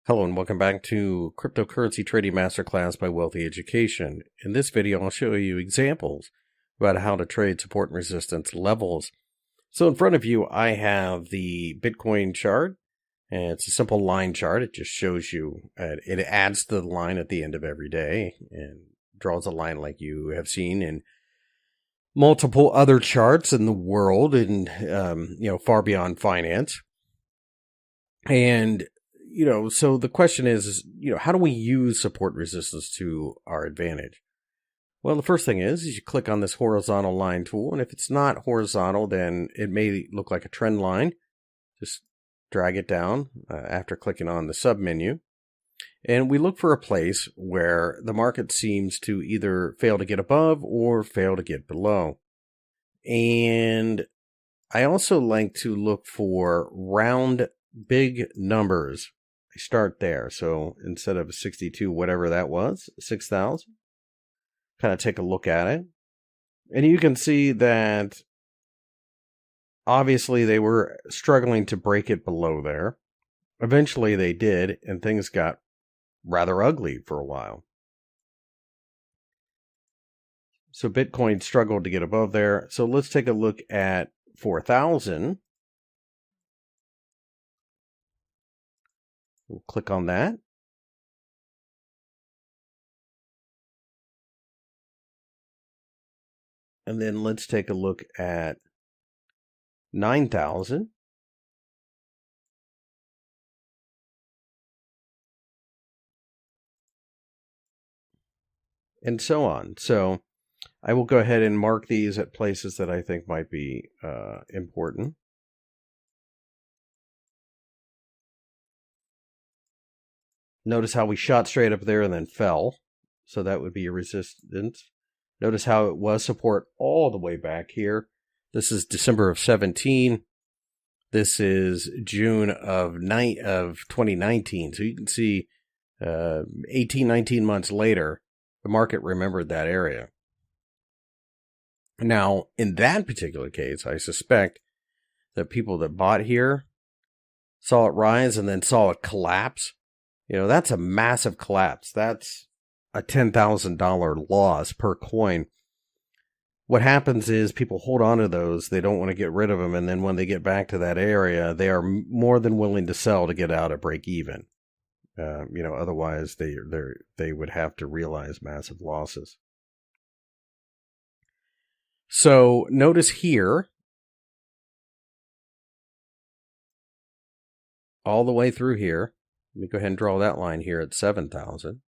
Hello and welcome back to Cryptocurrency Trading Masterclass by Wealthy Education. In this video, I'll show you examples about how to trade support and resistance levels. So in front of you, I have the Bitcoin chart, and it's a simple line chart. It just shows you, it adds to the line at the end of every day and draws a line like you have seen in multiple other charts in the world and, far beyond finance. And so the question is, how do we use support resistance to our advantage? Well, the first thing is you click on this horizontal line tool. And if it's not horizontal, then it may look like a trend line. Just drag it down after clicking on the sub menu. And we look for a place where the market seems to either fail to get above or fail to get below. And I also like to look for round big numbers. I start there. So instead of 62, whatever that was, 6,000, kind of take a look at it. And you can see that obviously they were struggling to break it below there. Eventually they did, and things got rather ugly for a while. So Bitcoin struggled to get above there. So let's take a look at 4,000. We'll click on that. And then let's take a look at 9,000. And so on. So I will go ahead and mark these at places that I think might be important. Notice how we shot straight up there and then fell. So that would be a resistance. Notice how it was support all the way back here. This is December of 17. This is June of 2019. So you can see 18, 19 months later, the market remembered that area. Now, in that particular case, I suspect that people that bought here saw it rise and then saw it collapse. That's a massive collapse. That's a $10,000 loss per coin. What happens is people hold on to those. They don't want to get rid of them. And then when they get back to that area, they are more than willing to sell to get out at break even. Otherwise they would have to realize massive losses. So notice here, all the way through here, let me go ahead and draw that line here at 7,000.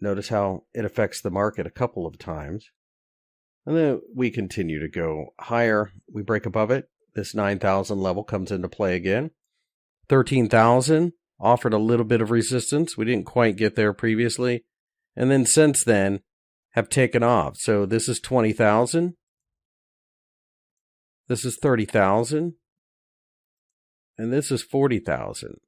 Notice how it affects the market a couple of times. And then we continue to go higher. We break above it. This 9,000 level comes into play again. 13,000 offered a little bit of resistance. We didn't quite get there previously. And then since then have taken off. So this is 20,000. This is 30,000. And this is 40,000.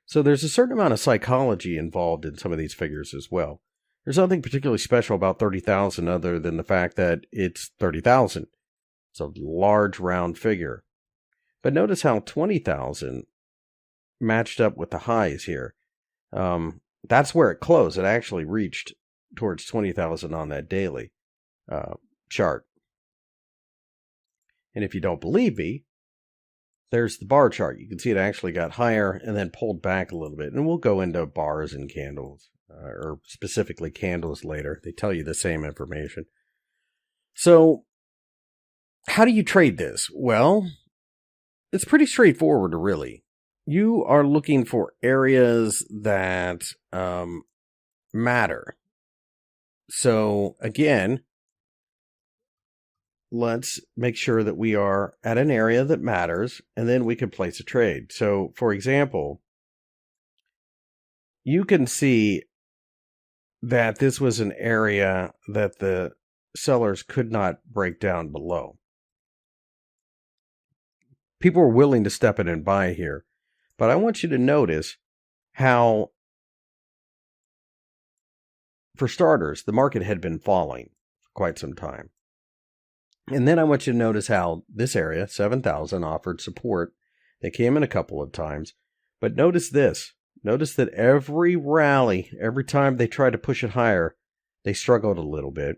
So there's a certain amount of psychology involved in some of these figures as well. There's nothing particularly special about 30,000 other than the fact that it's 30,000. It's a large round figure. But notice how 20,000 matched up with the highs here. That's where it closed. It actually reached towards 20,000 on that daily chart. And if you don't believe me, there's the bar chart. You can see it actually got higher and then pulled back a little bit. And we'll go into bars and candles, or specifically candles later. They tell you the same information. So how do you trade this? Well, it's pretty straightforward, really. You are looking for areas that matter. So again, let's make sure that we are at an area that matters, and then we can place a trade. So, for example, you can see that this was an area that the sellers could not break down below. People were willing to step in and buy here. But I want you to notice how for starters, the market had been falling for quite some time. And then I want you to notice how this area, 7,000, offered support. They came in a couple of times. But notice this. Notice that every rally, every time they tried to push it higher, they struggled a little bit.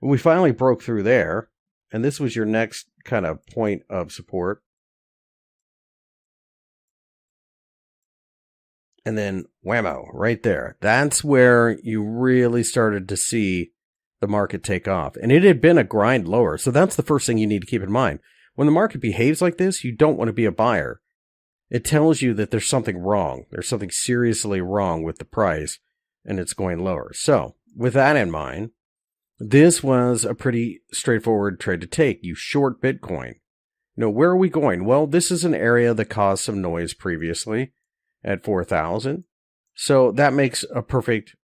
We finally broke through there. And this was your next kind of point of support. And then whammo, right there. That's where you really started to see the market take off. And it had been a grind lower. So that's the first thing you need to keep in mind. When the market behaves like this, you don't want to be a buyer. It tells you that there's something wrong. There's something seriously wrong with the price, and it's going lower. So with that in mind, this was a pretty straightforward trade to take. You short Bitcoin. Now, where are we going? Well, this is an area that caused some noise previously at 4,000. So that makes a perfect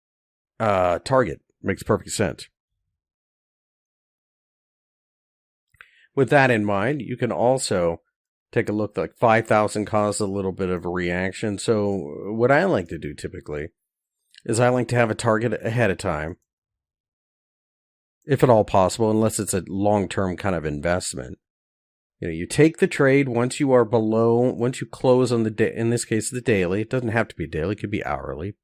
target. Makes perfect sense. With that in mind, you can also take a look. Like 5,000 caused a little bit of a reaction. So what I like to do typically is I like to have a target ahead of time, if at all possible, unless it's a long-term kind of investment. You take the trade once you are below, once you close on the day, in this case, the daily. It doesn't have to be daily, it could be hourly.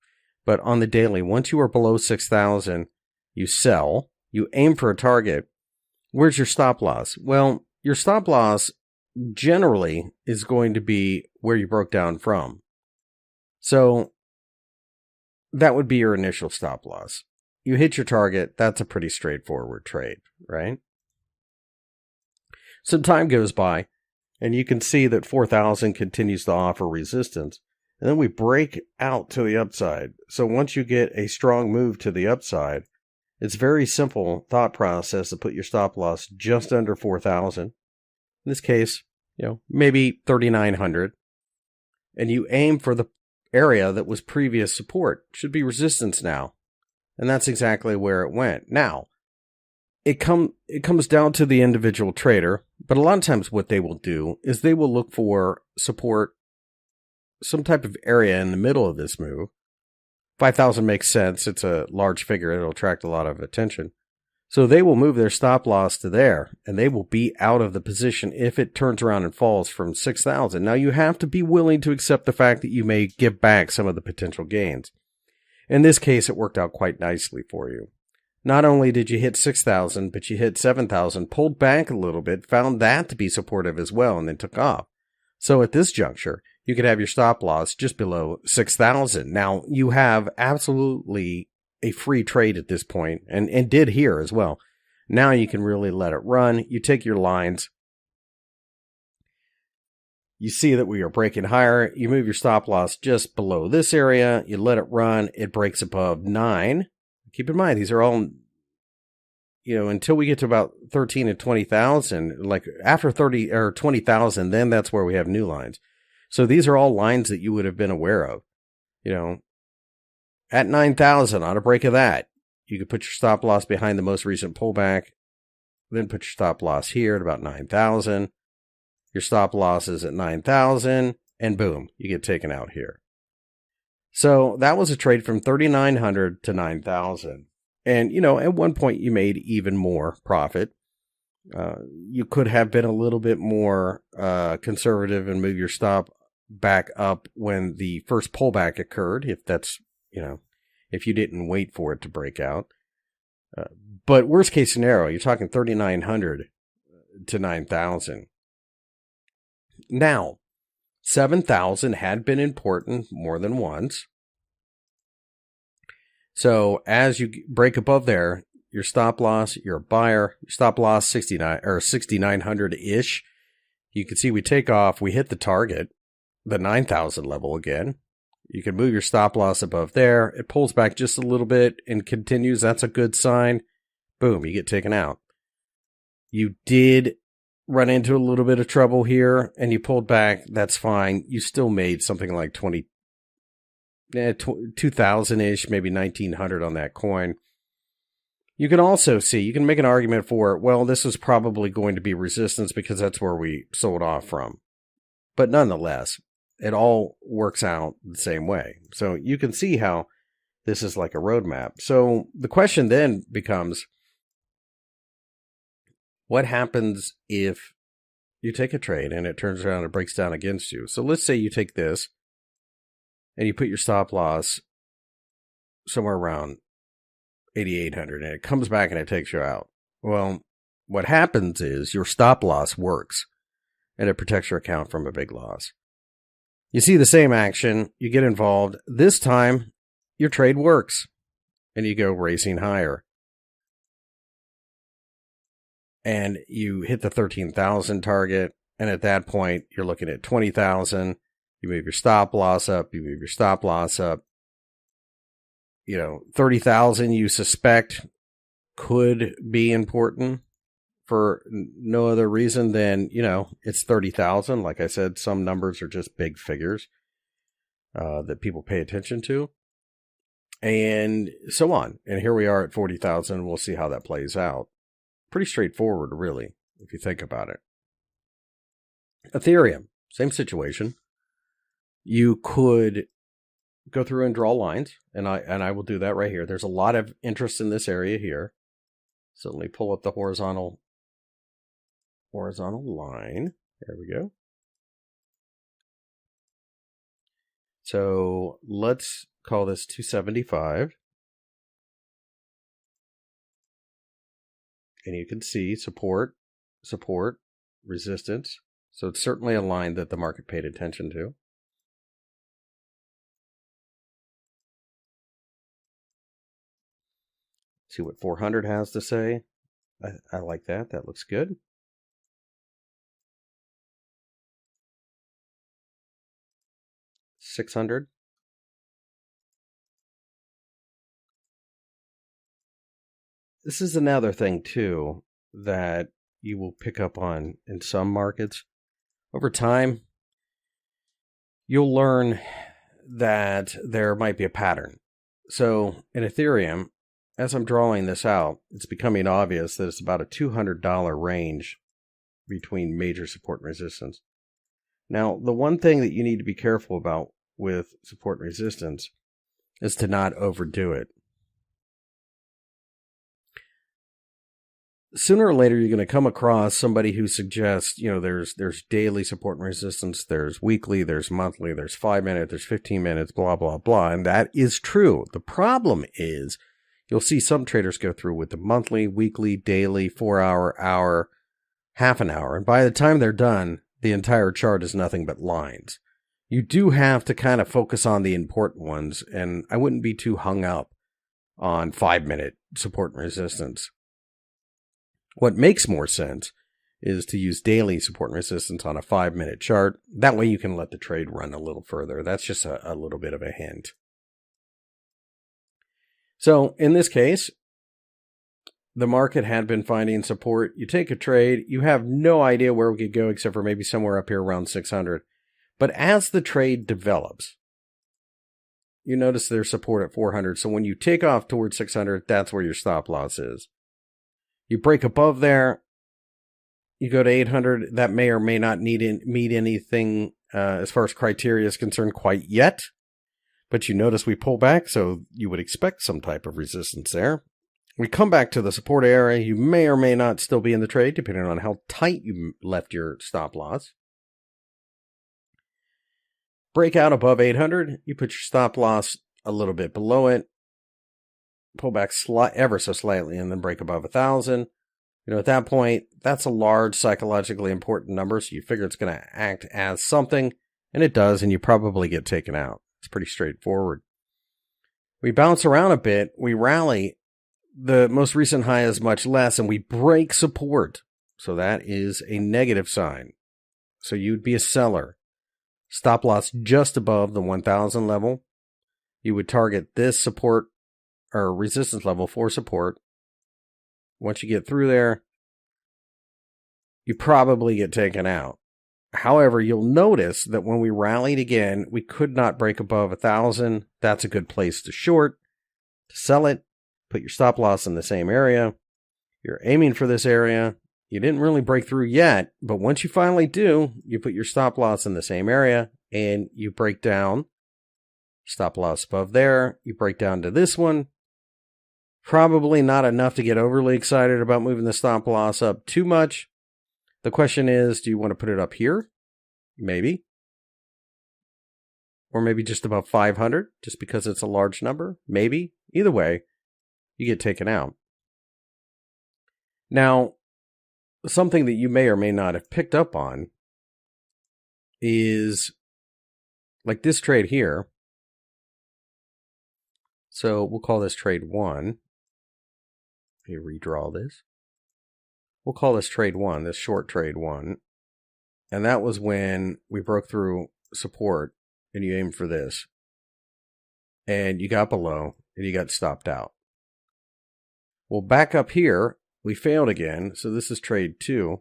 But on the daily, once you are below 6,000, you sell, you aim for a target. Where's your stop loss? Well, your stop loss generally is going to be where you broke down from. So that would be your initial stop loss. You hit your target, that's a pretty straightforward trade, right? Some time goes by, and you can see that 4,000 continues to offer resistance. And then we break out to the upside. So once you get a strong move to the upside, it's very simple thought process to put your stop loss just under 4,000. In this case, maybe 3,900. And you aim for the area that was previous support. Should be resistance now. And that's exactly where it went. Now, it comes down to the individual trader, but a lot of times what they will do is they will look for support, some type of area in the middle of this move. 5,000 makes sense. It's a large figure. It'll attract a lot of attention. So they will move their stop loss to there, and they will be out of the position if it turns around and falls from 6,000. Now, you have to be willing to accept the fact that you may give back some of the potential gains. In this case, it worked out quite nicely for you. Not only did you hit 6,000, but you hit 7,000, pulled back a little bit, found that to be supportive as well, and then took off. So at this juncture, you could have your stop loss just below 6,000. Now, you have absolutely a free trade at this point, and did here as well. Now you can really let it run. You take your lines. You see that we are breaking higher. You move your stop loss just below this area. You let it run. It breaks above 9. Keep in mind, these are all, until we get to about 13 and 20,000, like after 30 or 20,000, then that's where we have new lines. So these are all lines that you would have been aware of. At 9,000, on a break of that, you could put your stop loss behind the most recent pullback, then put your stop loss here at about 9,000. Your stop loss is at 9,000, and boom, you get taken out here. So that was a trade from 3,900 to 9,000. And, at one point you made even more profit. You could have been a little bit more conservative and move your stop back up when the first pullback occurred, if that's, if you didn't wait for it to break out. But worst case scenario, you're talking 3,900 to 9,000. Now, 7,000 had been important more than once. So as you break above there, your stop loss, you're a buyer, your stop loss 69 or 6,900-ish. You can see we take off, we hit the target, the 9,000 level again. You can move your stop loss above there. It pulls back just a little bit and continues. That's a good sign. Boom, you get taken out. You did run into a little bit of trouble here and you pulled back. That's fine. You still made something like 2,000-ish, maybe 1,900 on that coin. You can also see, you can make an argument for, well, this is probably going to be resistance because that's where we sold off from. But nonetheless, it all works out the same way. So you can see how This is like a roadmap. So the question then becomes, what happens if you take a trade and it turns around and breaks down against you? So let's say you take this and you put your stop loss somewhere around 8,800 and it comes back and it takes you out. Well, what happens is your stop loss works and it protects your account from a big loss. You see the same action, you get involved. This time, your trade works and you go racing higher. And you hit the 13,000 target. And at that point, you're looking at 20,000. You move your stop loss up. You move your stop loss up. 30,000 you suspect could be important for no other reason than, it's 30,000. Like I said, some numbers are just big figures that people pay attention to. And so on. And here we are at 40,000. We'll see how that plays out. Pretty straightforward, really, if you think about it. Ethereum, same situation. You could go through and draw lines, and I will do that right here. There's a lot of interest in this area here. So let me pull up the horizontal line. There we go. So let's call this 275. And you can see support, resistance. So it's certainly a line that the market paid attention to. See what 400 has to say. I like that. That looks good. $600. This is another thing, too, that you will pick up on in some markets. Over time, you'll learn that there might be a pattern. So in Ethereum, as I'm drawing this out, it's becoming obvious that it's about a $200 range between major support and resistance. Now, the one thing that you need to be careful about with support and resistance is to not overdo it. Sooner or later, you're going to come across somebody who suggests, there's daily support and resistance, there's weekly, there's monthly, there's 5 minutes, there's 15 minutes, blah, blah, blah. And that is true. The problem is you'll see some traders go through with the monthly, weekly, daily, 4-hour, hour, half an hour. And by the time they're done, the entire chart is nothing but lines. You do have to kind of focus on the important ones. And I wouldn't be too hung up on 5-minute support and resistance. What makes more sense is to use daily support and resistance on a 5-minute chart. That way you can let the trade run a little further. That's just a little bit of a hint. So in this case, the market had been finding support. You take a trade. You have no idea where we could go except for maybe somewhere up here around 600. But as the trade develops, you notice there's support at 400. So when you take off towards 600, that's where your stop loss is. You break above there, you go to 800. That may or may not meet anything as far as criteria is concerned quite yet. But you notice we pull back, so you would expect some type of resistance there. We come back to the support area. You may or may not still be in the trade, depending on how tight you left your stop loss. Break out above 800. You put your stop loss a little bit below it. Pull back ever so slightly and then break above 1,000. At that point, that's a large psychologically important number, so you figure it's going to act as something, and it does, and you probably get taken out. It's pretty straightforward. We bounce around a bit, we rally. The most recent high is much less, and we break support. So that is a negative sign. So you'd be a seller. Stop loss just above the 1,000 level. You would target this support or resistance level for support. Once you get through there, you probably get taken out. However, you'll notice that when we rallied again, we could not break above 1,000. That's a good place to short, to sell it, put your stop loss in the same area. You're aiming for this area. You didn't really break through yet, but once you finally do, you put your stop loss in the same area and you break down, Stop loss above there. You break down to this one. Probably not enough to get overly excited about moving the stop loss up too much. The question is, do you want to put it up here? Maybe. Or maybe just above 500, just because it's a large number? Maybe. Either way, you get taken out. Now, something that you may or may not have picked up on is like this trade here. So we'll call this trade 1. Let me redraw this. We'll call this trade 1, this short trade 1. And that was when we broke through support and you aimed for this. And you got below and you got stopped out. Well, back up here, we failed again. So this is trade 2.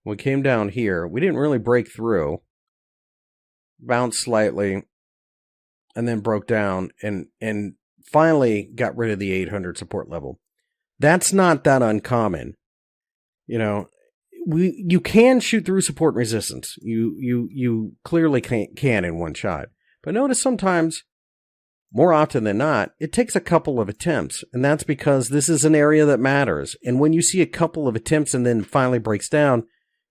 We came down here. We didn't really break through. Bounced slightly. And then broke down and finally got rid of the 800 support level. That's not that uncommon. You know, you can shoot through support and resistance. You clearly can in one shot. But notice sometimes, more often than not, it takes a couple of attempts. And that's because this is an area that matters. And when you see a couple of attempts and then finally breaks down,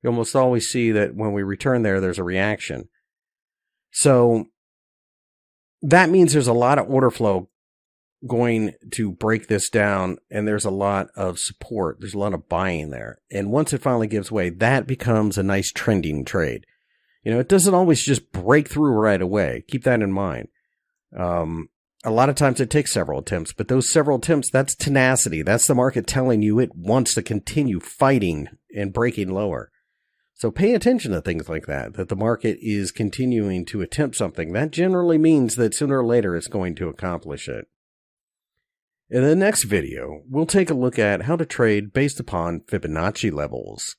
you almost always see that when we return there, there's a reaction. So that means there's a lot of order flow going to break this down, and there's a lot of support. There's a lot of buying there. And once it finally gives way, that becomes a nice trending trade. You know, it doesn't always just break through right away. Keep that in mind. A lot of times it takes several attempts, but those several attempts, that's tenacity. That's the market telling you it wants to continue fighting and breaking lower. So pay attention to things like that the market is continuing to attempt something. That generally means that sooner or later it's going to accomplish it. In the next video, we'll take a look at how to trade based upon Fibonacci levels.